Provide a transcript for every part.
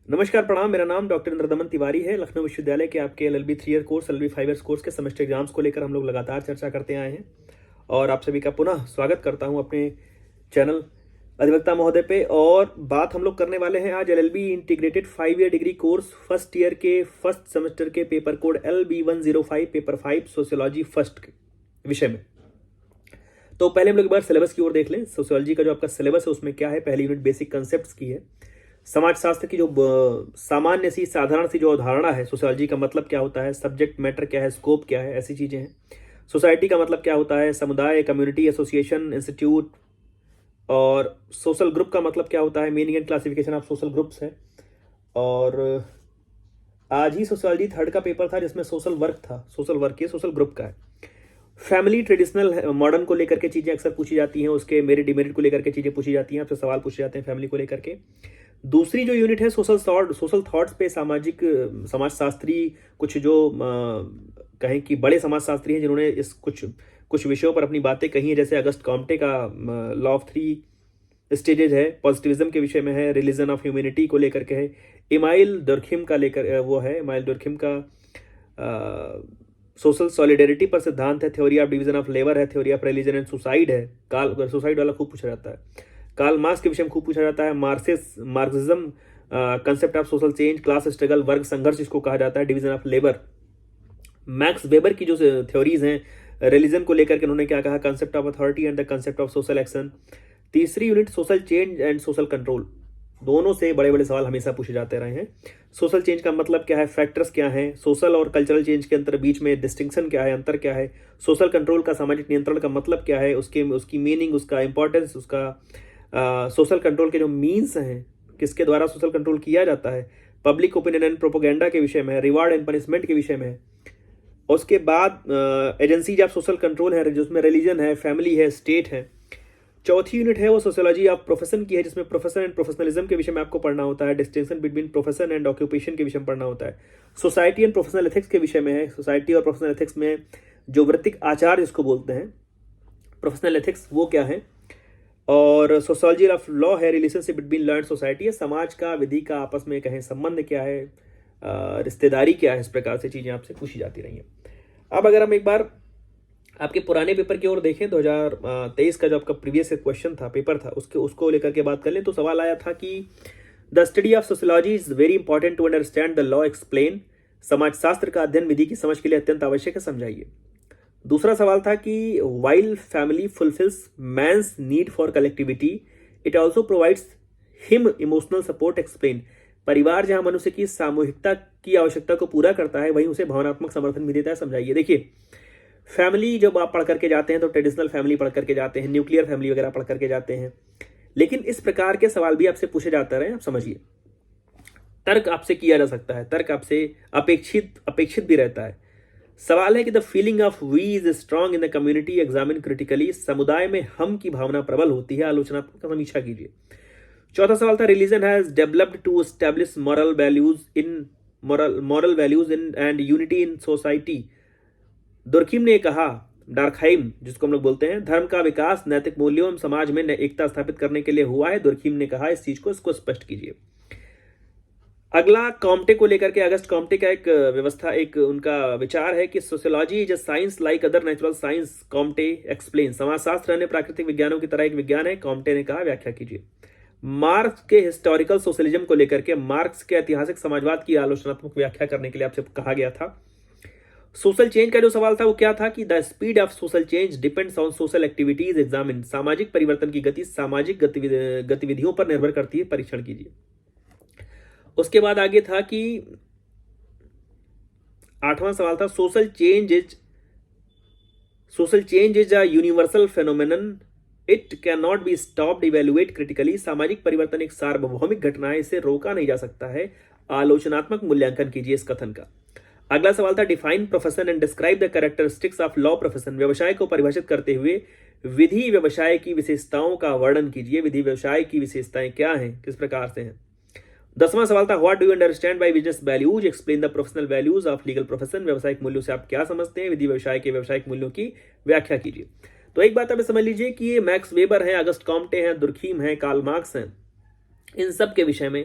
नमस्कार प्रणाम। मेरा नाम डॉक्टर इंद्रदमन तिवारी है। लखनऊ विश्वविद्यालय के आपके LLB 3 year course, LLB 5 years course के सेमेस्टर एग्जाम्स को लेकर हम लोग लगातार चर्चा करते आए हैं और आप सभी का पुनः स्वागत करता हूं अपने चैनल अधिवक्ता महोदय पे। और बात हम लोग करने वाले हैं आज LLB integrated 5 year degree course first year के फर्स्ट सेमेस्टर के paper code LB105 paper 5 sociology first के विषय में। तो पहले हम लोग एक बार सिलेबस की ओर देख लें। सोशियोलॉजी का जो आपका सिलेबस है उसमें क्या है। पहली यूनिट बेसिक कंसेप्ट्स की है। समाजशास्त्र की जो सामान्य सी साधारण सी जो अवधारणा है, सोशियोलॉजी का मतलब क्या होता है, सब्जेक्ट मैटर क्या है, स्कोप क्या है, ऐसी चीज़ें हैं। सोसाइटी का मतलब क्या होता है, समुदाय, कम्युनिटी, एसोसिएशन, इंस्टीट्यूट। और सोशल ग्रुप का मतलब क्या होता है, meaning and classification of social groups है। और आज ही सोशियोलॉजी थर्ड का पेपर था जिसमें सोशल वर्क था। सोशल वर्क ये सोशल ग्रुप का है। फैमिली, ट्रेडिशनल, मॉडर्न को लेकर के चीज़ें अक्सर पूछी जाती हैं। उसके मेरिट डिमेरिट को लेकर के चीज़ें पूछी जाती हैं, आपसे सवाल पूछे जाते हैं फैमिली को लेकर के। दूसरी जो यूनिट है सोशल थॉट्स पे, सामाजिक समाजशास्त्री कुछ जो कहें कि बड़े समाजशास्त्री हैं जिन्होंने इस कुछ विषयों पर अपनी बातें कही हैं। जैसे अगस्त कॉम्टे का लॉ ऑफ 3 स्टेजेज है, पॉजिटिविज्म के विषय में है, रिलीजन ऑफ ह्यूमैनिटी को लेकर के है। इमाइल दुर्खिम का लेकर वो है, इमाइल दुर्खिम का सोशल सॉलिडेरिटी पर सिद्धांत है। Theory of division of labour है। Theory of religion and suicide है। सुसाइड वाला खूब पूछा जाता है। कार्ल मार्क्स के विषय में खूब पूछा जाता है। Marxism, concept of social change, class struggle, वर्ग संघर्ष इसको कहा जाता है। Division of labour. Max weber की जो थ्योरीज हैं रिलीजन को लेकर के, उन्होंने क्या कहा, concept of authority and the concept of social action. तीसरी unit social change and social control. दोनों से बड़े बड़े सवाल हमेशा पूछे जाते रहे हैं। सोशल चेंज का मतलब क्या है, फैक्टर्स क्या हैं, सोशल और कल्चरल चेंज के अंतर बीच में डिस्टिंक्शन क्या है, अंतर क्या है, सोशल कंट्रोल का सामाजिक नियंत्रण का मतलब क्या है, उसकी मीनिंग, उसका इंपॉर्टेंस, उसका सोशल कंट्रोल के जो मीन्स हैं, किसके द्वारा सोशल कंट्रोल किया जाता है, पब्लिक ओपिनियन एंड प्रोपोगेंडा के विषय में है, रिवार्ड एंड पनिशमेंट के विषय में है। उसके बाद एजेंसीज ऑफ सोशल कंट्रोल है जिसमें रिलीजन है, फैमिली है, स्टेट है। चौथी यूनिट है वो सोशियोलॉजी ऑफ प्रोफेशन की है जिसमें प्रोफेशन एंड प्रोफेशनलिज्म के विषय में आपको पढ़ना होता है। Distinction between profession and occupation के विषय में पढ़ना होता है। सोसाइटी एंड प्रोफेशनल एथिक्स के विषय में है। सोसाइटी और प्रोफेशनल एथिक्स में जो वृत्तिक आचार जिसको बोलते हैं, प्रोफेशनल एथिक्स, वो क्या है। और सोशियोलॉजी ऑफ लॉ है, relationship between law and society है, समाज का, विधि का आपस में कहें संबंध क्या है, रिश्तेदारी क्या है। इस प्रकार से चीज़ें आपसे पूछी जाती रही हैं। अब अगर हम एक बार आपके पुराने पेपर की ओर देखें, 2023 का जो आपका प्रीवियस क्वेश्चन था, पेपर था, उसको लेकर के बात कर लें तो सवाल आया था कि the study of sociology is very important to understand the law, explain. समाजशास्त्र का अध्ययन विधि की समझ के लिए अत्यंत आवश्यक है, समझाइए। दूसरा सवाल था कि while family fulfils man's need for collectivity, it also provides him emotional support, explain. परिवार जहां मनुष्य की सामूहिकता की आवश्यकता को पूरा करता है, वहीं उसे भावनात्मक समर्थन भी देता है, समझाइए। देखिए, फैमिली जब आप पढ़ करके जाते हैं तो ट्रेडिशनल फैमिली पढ़ करके जाते हैं, न्यूक्लियर फैमिली वगैरह पढ़ करके जाते हैं, लेकिन इस प्रकार के सवाल भी आपसे पूछे जाते रहे, आप समझिए। तर्क आपसे किया जा सकता है, तर्क आपसे अपेक्षित भी रहता है। सवाल है कि the feeling of we is strong in the community, examine critically. समुदाय में हम की भावना प्रबल होती है, आलोचनात्मक समीक्षा कीजिए। चौथा सवाल था, religion has developed to establish moral values in and unity in society. Durkheim ने कहा, डार्कहाइम जिसको हम लोग बोलते हैं, धर्म का विकास नैतिक मूल्यों एवं समाज में एकता स्थापित करने के लिए हुआ है। दुर्खिम ने कहा, इस चीज को इसको स्पष्ट कीजिए। अगला कॉम्टे को लेकर के, अगस्त कॉम्टे का एक व्यवस्था, एक उनका विचार है कि sociology is a science like other natural science, Comte explain. समाजशास्त्र अन्य प्राकृतिक विज्ञानों की तरह एक विज्ञान है, कॉम्टे ने कहा, व्याख्या कीजिए। मार्क्स के हिस्टोरिकल सोशलिज्म को लेकर के, मार्क्स के ऐतिहासिक समाजवाद की आलोचनात्मक व्याख्या करने के लिए आपसे कहा गया था। सोशल चेंज का जो सवाल था वो क्या था कि the speed of social change depends on social activities, examine. सामाजिक परिवर्तन की गति सामाजिक गतिविधियों पर निर्भर करती है, परीक्षण कीजिए। उसके बाद आगे था कि 8वां सवाल था, social change is a universal phenomenon, it can not be stopped, evaluate critically. सामाजिक परिवर्तन एक सार्वभौमिक घटना है, इसे रोका नहीं जा सकता है, आलोचनात्मक मूल्यांकन कीजिए इस कथन का। अगला सवाल था, define profession and describe the characteristics of law profession. व्यवसाय को परिभाषित करते हुए विधि व्यवसाय की विशेषताओं का वर्णन कीजिए। विधि व्यवसाय की विशेषताएं क्या हैं, किस प्रकार से हैं। 10वां सवाल था, what do you understand by business values, explain the professional values of legal profession. व्यवसायिक मूल्यों से आप क्या समझते हैं, विधि व्यवसाय के व्यवसायिक मूल्यों की व्याख्या कीजिए। तो एक बात आप समझ लीजिए कि ये मैक्स वेबर है, अगस्त कॉम्टे हैं, दुर्खीम है, कार्ल मार्क्स हैं, इन सब के विषय में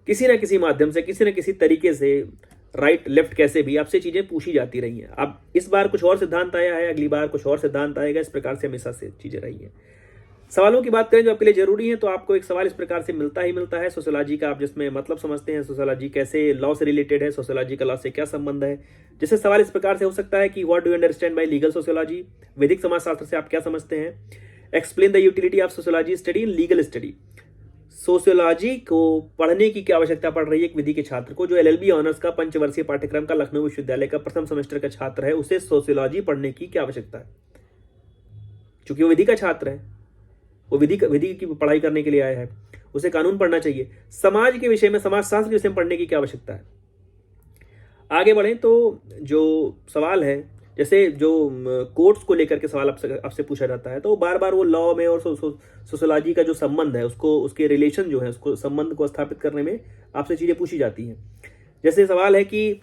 किसी ना किसी माध्यम से, किसी ना किसी तरीके से, राइट लेफ्ट कैसे भी आपसे चीज़ें पूछी जाती रही हैं। अब इस बार कुछ और सिद्धांत आया है, अगली बार कुछ और सिद्धांत आएगा, इस प्रकार से हमेशा से चीज़ें रही हैं। सवालों की बात करें जो आपके लिए जरूरी है, तो आपको एक सवाल इस प्रकार से मिलता ही मिलता है सोशियोलॉजी का, आप जिसमें मतलब समझते हैं सोशियोलॉजी कैसे लॉ से रिलेटेड है, सोशियोलॉजी का लॉ से क्या संबंध है। जैसे सवाल इस प्रकार से हो सकता है कि what do you understand bye legal sociology, वैदिक समाजशास्त्र से आप क्या समझते हैं। Explain the utility of sociology study in legal study, sociology को पढ़ने की क्या आवश्यकता पड़ रही है एक विधि के छात्र को, जो एलएलबी ऑनर्स का पंचवर्षीय पाठ्यक्रम का लखनऊ विश्वविद्यालय का प्रथम सेमेस्टर का छात्र है, उसे सोशियोलॉजी पढ़ने की क्या आवश्यकता है। चूंकि वो विधि का छात्र है, वो विधि की पढ़ाई करने के लिए आया है, उसे कानून पढ़ना चाहिए। समाज के विषय में, समाजशास्त्र के विषय में पढ़ने की क्या आवश्यकता है। आगे बढ़ें तो जो सवाल है, जैसे जो कोर्ट्स को लेकर के सवाल आपसे पूछा जाता है, तो बार बार वो लॉ में और सोशियोलॉजी का जो संबंध है, उसको, उसके रिलेशन जो है, उसको संबंध को स्थापित करने में आपसे चीजें पूछी जाती हैं। जैसे सवाल है कि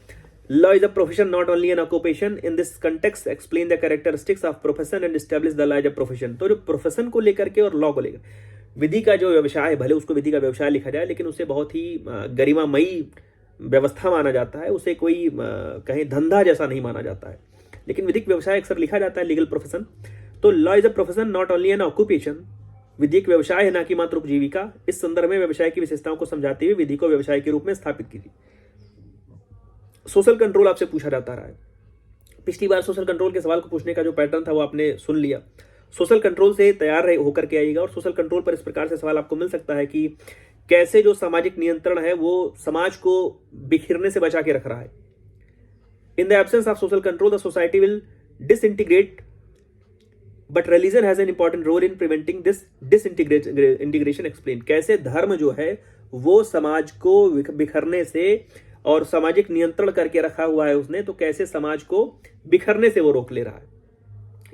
law is a profession not only an occupation, in this context explain the characteristics of profession and establish the law as a profession. तो जो प्रोफेशन को लेकर के और लॉ को लेकर, विधि का जो व्यवसाय है, भले उसको विधि का व्यवसाय लिखा जाए, लेकिन उसे बहुत ही गरिमामयी व्यवस्था माना जाता है, उसे कोई कहीं धंधा जैसा नहीं माना जाता है, लेकिन विधिक व्यवसाय अक्सर लिखा जाता है लीगल प्रोफेशन। तो law is a profession not only an occupation, विधिक व्यवसाय है ना कि मात्र उपजीविका। इस संदर्भ में व्यवसाय की विशेषताओं को समझाते हुए विधि को व्यवसाय के रूप में स्थापित की थी। सोशल कंट्रोल आपसे पूछा जाता रहा है। पिछली बार सोशल कंट्रोल के सवाल को पूछने का जो पैटर्न था वो आपने सुन लिया। सोशल कंट्रोल से तैयार होकर के आइएगा, और सोशल कंट्रोल पर इस प्रकार से सवाल आपको मिल सकता है कि कैसे जो सामाजिक नियंत्रण है वो समाज को बिखरने से बचा के रख रहा है। In the absence of social control the society will disintegrate, but religion has an important role in preventing this disintegration. Explain, कैसे धर्म जो है वो समाज को बिखरने से, और सामाजिक नियंत्रण करके रखा हुआ है उसने, तो कैसे समाज को बिखरने से वो रोक ले रहा है।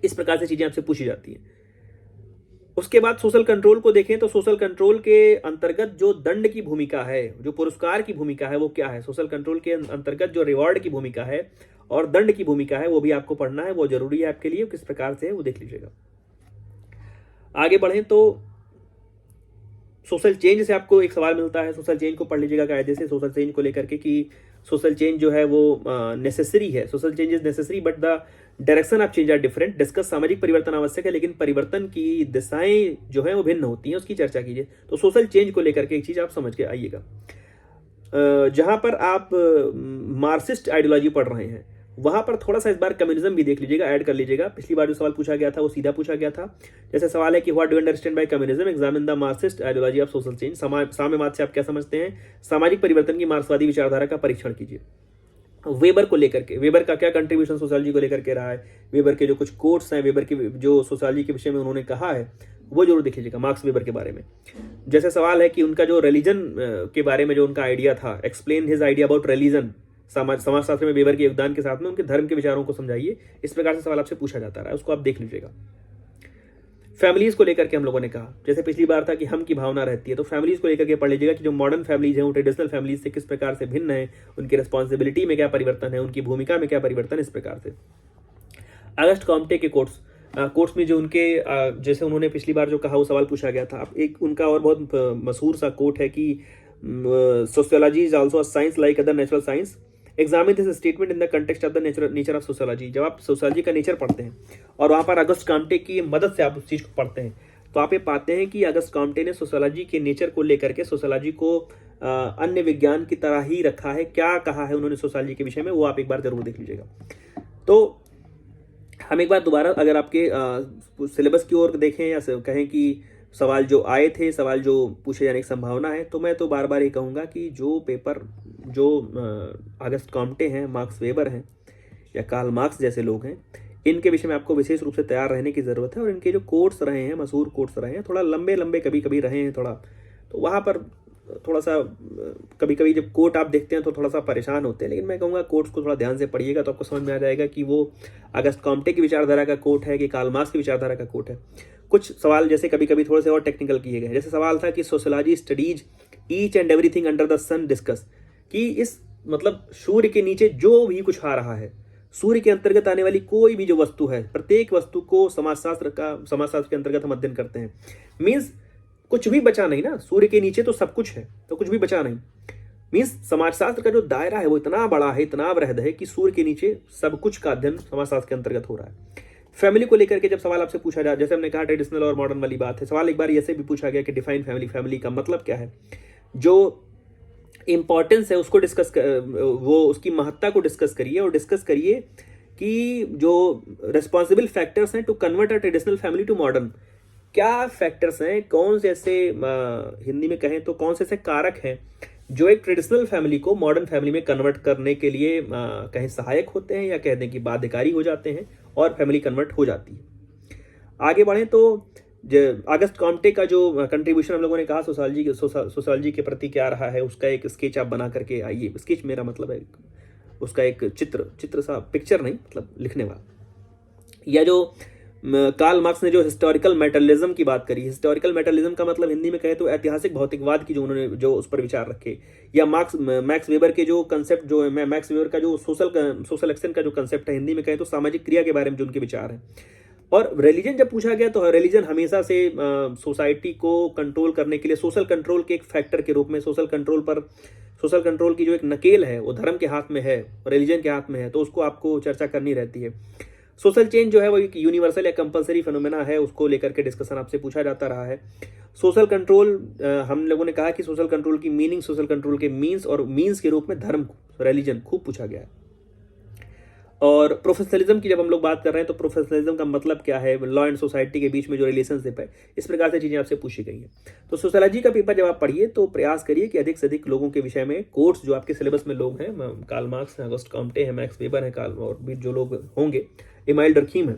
इस प्रकार से चीजें आपसे पूछी जाती हैं। उसके बाद सोशल कंट्रोल को देखें तो सोशल कंट्रोल के अंतर्गत जो दंड की भूमिका है, जो पुरस्कार की भूमिका है, वो क्या है। सोशल कंट्रोल के अंतर्गत जो रिवॉर्ड की भूमिका है और दंड की भूमिका है, वो भी आपको पढ़ना है, वो जरूरी है आपके लिए, किस प्रकार से है वो देख लीजिएगा। आगे बढ़ें तो सोशल चेंज से आपको एक सवाल मिलता है, सोशल चेंज को पढ़ लीजिएगा कायदे से, सोशल चेंज को लेकर के कि सोशल चेंज जो है वो नेसेसरी है, social change is necessary but the direction of change are different. Discuss, सामाजिक परिवर्तन आवश्यक है लेकिन परिवर्तन की दिशाएं जो है वो भिन्न होती हैं, उसकी चर्चा कीजिए। तो सोशल चेंज को लेकर के एक चीज आप समझ के आइएगा। जहां पर आप मार्क्सिस्ट आइडियोलॉजी पढ़ रहे हैं, वहां पर थोड़ा सा इस बार कम्युनिज्म भी देख लीजिएगा, ऐड कर लीजिएगा। पिछली बार जो सवाल पूछा गया था वो सीधा पूछा गया था। जैसे सवाल है कि what do you understand by communism, examine the Marxist ideology of social change. साम्यवाद से आप क्या समझते हैं, सामाजिक परिवर्तन की मार्क्सवादी विचारधारा का परीक्षण कीजिए। वेबर को लेकर के, वेबर का क्या कंट्रीब्यूशन सोशियोलॉजी को लेकर के रहा है, वेबर के जो कुछ कोट्स हैं, वेबर की जो सोशियोलॉजी के विषय में उन्होंने कहा है, वो जरूर देख लीजिएगा मार्क्स वेबर के बारे में। जैसे सवाल है कि उनका जो रिलीजन के बारे में जो उनका आइडिया था, explain his idea about religion, समाजशास्त्र में वेबर के योगदान के साथ में उनके धर्म के विचारों को समझाइए। इस प्रकार से सवाल आपसे पूछा जाता रहा है, उसको आप देख लीजिएगा। फैमिलीज को लेकर के हम लोगों ने कहा, जैसे पिछली बार था कि हम की भावना रहती है, तो फैमिलीज को लेकर के पढ़ लीजिएगा कि जो मॉडर्न फैमिलीज हैं वो ट्रेडिशनल फैमिलीज से किस प्रकार से भिन्न है, उनकी रिस्पॉन्सिबिलिटी में क्या परिवर्तन है, उनकी भूमिका में क्या परिवर्तन, इस प्रकार से। अगस्ट कॉम्टे के कोर्ट्स में जो उनके जैसे उन्होंने पिछली बार जो कहा वो सवाल पूछा गया था। अब एक उनका और बहुत मशहूर सा कोट है कि sociology is also a science like other natural science, examine this statement in the context of the nature of sociology. जब आप सोशियोलॉजी का नेचर पढ़ते हैं और वहाँ पर अगस्ट कॉम्टे की मदद से आप उस चीज़ को पढ़ते हैं, तो आप ये पाते हैं कि अगस्ट कॉम्टे ने सोशियोलॉजी के नेचर को लेकर के सोशियोलॉजी को अन्य विज्ञान की तरह ही रखा है। क्या कहा है उन्होंने सोशियोलॉजी के विषय में, वो आप एक बार जरूर देख लीजिएगा। तो हम एक बार दोबारा अगर आपके सिलेबस की ओर देखें या कहें कि सवाल जो आए थे, सवाल जो पूछे जाने की संभावना है, तो मैं तो बार बार ये कहूँगा कि जो पेपर जो अगस्ट कॉम्टे हैं, मार्क्स वेबर हैं या कार्ल मार्क्स जैसे लोग हैं, इनके विषय में आपको विशेष रूप से तैयार रहने की ज़रूरत है। और इनके जो कोर्स रहे हैं, मशहूर कोर्स रहे हैं, थोड़ा लंबे लंबे कभी कभी रहे हैं थोड़ा, तो वहाँ पर थोड़ा सा कभी कभी जब कोट आप देखते हैं तो थोड़ा सा परेशान होते हैं। लेकिन मैं कहूँगा कोट्स को थोड़ा ध्यान से पढ़िएगा तो आपको समझ में आ जाएगा कि वो अगस्ट कॉम्टे की विचारधारा का कोट है कि कार्ल मार्क्स की विचारधारा का कोट है। कुछ सवाल जैसे कभी कभी थोड़े से और टेक्निकल किए गए, जैसे सवाल था कि sociology studies each and everything under the sun discuss, कि इस मतलब सूर्य के नीचे जो भी कुछ आ रहा है, सूर्य के अंतर्गत आने वाली कोई भी जो वस्तु है, प्रत्येक वस्तु को समाजशास्त्र के अंतर्गत हम अध्ययन करते हैं। मीन्स कुछ भी बचा नहीं ना, सूर्य के नीचे तो सब कुछ है, तो कुछ भी बचा नहीं। मीन्स समाजशास्त्र का जो दायरा है वो इतना बड़ा है, इतना वृहद है कि सूर्य के नीचे सब कुछ का अध्ययन समाजशास्त्र के अंतर्गत हो रहा है। फैमिली को लेकर के जब सवाल आपसे पूछा जाए, जैसे हमने कहा ट्रेडिशनल और मॉडर्न वाली बात है, सवाल एक बार ऐसे भी पूछा गया कि डिफाइन फैमिली, फैमिली का मतलब क्या है, जो इंपॉर्टेंस है उसको डिस्कस वो उसकी महत्ता को डिस्कस करिए, और डिस्कस करिए कि जो रिस्पॉन्सिबल फैक्टर्स हैं to convert a traditional family to modern, क्या फैक्टर्स हैं, कौन से ऐसे हिंदी में कहें तो कौन से ऐसे कारक हैं जो एक ट्रेडिशनल फैमिली को मॉडर्न फैमिली में कन्वर्ट करने के लिए कहीं सहायक होते हैं या कह दें कि बाध्यकारी हो जाते हैं और फैमिली कन्वर्ट हो जाती है। आगे बढ़ें तो अगस्त कॉम्टे का जो कंट्रीब्यूशन हम लोगों ने कहा सोशियोलॉजी के प्रति क्या रहा है, उसका एक स्केच आप बना करके आइए। स्केच मेरा मतलब है उसका एक चित्र सा, पिक्चर नहीं, मतलब लिखने वाला। या जो कार्ल मार्क्स ने जो हिस्टोरिकल मेटरलिज्म की बात करी, हिस्टोरिकल मेटरलिज्म का मतलब हिंदी में कहे तो ऐतिहासिक भौतिकवाद की जो उन्होंने जो उस पर विचार रखे, या मैक्स वेबर के जो कंसेप्ट जो है, मैक्स वेबर का जो सोशल एक्शन का जो कंसेप्ट है, हिंदी में कहे तो सामाजिक क्रिया के बारे में जो उनके विचार हैं। और रिलीजन जब पूछा गया तो रिलीजन हमेशा से सोसाइटी को कंट्रोल करने के लिए सोशल कंट्रोल के एक फैक्टर के रूप में, सोशल कंट्रोल की जो एक नकेल है वो धर्म के हाथ में है, रिलीजन के हाथ में है, तो उसको आपको चर्चा करनी रहती है। सोशल चेंज जो है वो एक यूनिवर्सल या कंपलसरी फिनोमेना है, उसको लेकर के डिस्कशन आपसे पूछा जाता रहा है। सोशल कंट्रोल, हम लोगों ने कहा कि सोशल कंट्रोल की मीनिंग, सोशल कंट्रोल के मीन्स, और मीन्स के रूप में धर्म, रिलीजन खूब पूछा गया है। और प्रोफेशनलिज्म की जब हम लोग बात कर रहे हैं तो प्रोफेशनलिज्म का मतलब क्या है, लॉ एंड सोसाइटी के बीच में जो रिलेशनशिप है, इस प्रकार से चीजें आपसे पूछी गई हैं। तो सोशियोलॉजी का पेपर जब आप पढ़िए तो प्रयास करिए कि अधिक से अधिक लोगों के विषय में कोर्स जो आपके सिलेबस में लोग हैं, कार्ल मार्क्स हैं, अगस्ट कॉम्टे हैं, मैक्स वेबर हैं, और भी जो लोग होंगे, इमाइल डर्खीम है,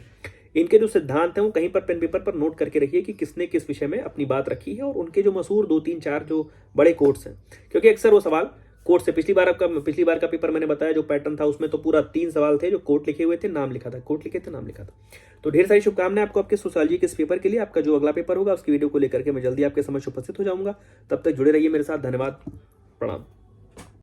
इनके जो सिद्धांत हैं वो कहीं पर पेन पेपर पर नोट करके रखिए कि किसने किस विषय में अपनी बात रखी है, और उनके जो मशहूर 2-3-4 जो बड़े कोट्स हैं, क्योंकि अक्सर वो सवाल कोर्ट से, पिछली बार का पेपर मैंने बताया जो पैटर्न था उसमें तो पूरा 3 सवाल थे जो कोर्ट लिखे हुए थे, नाम लिखा था, कोर्ट लिखे थे, नाम लिखा था। तो ढेर सारी शुभकामनाएं आपको आपके सोशियोलॉजी के इस पेपर के लिए। आपका जो अगला पेपर होगा उसकी वीडियो को लेकर के मैं जल्दी आपके समक्ष उपस्थित हो जाऊंगा। तब तक जुड़े रहिए मेरे साथ। धन्यवाद, प्रणाम।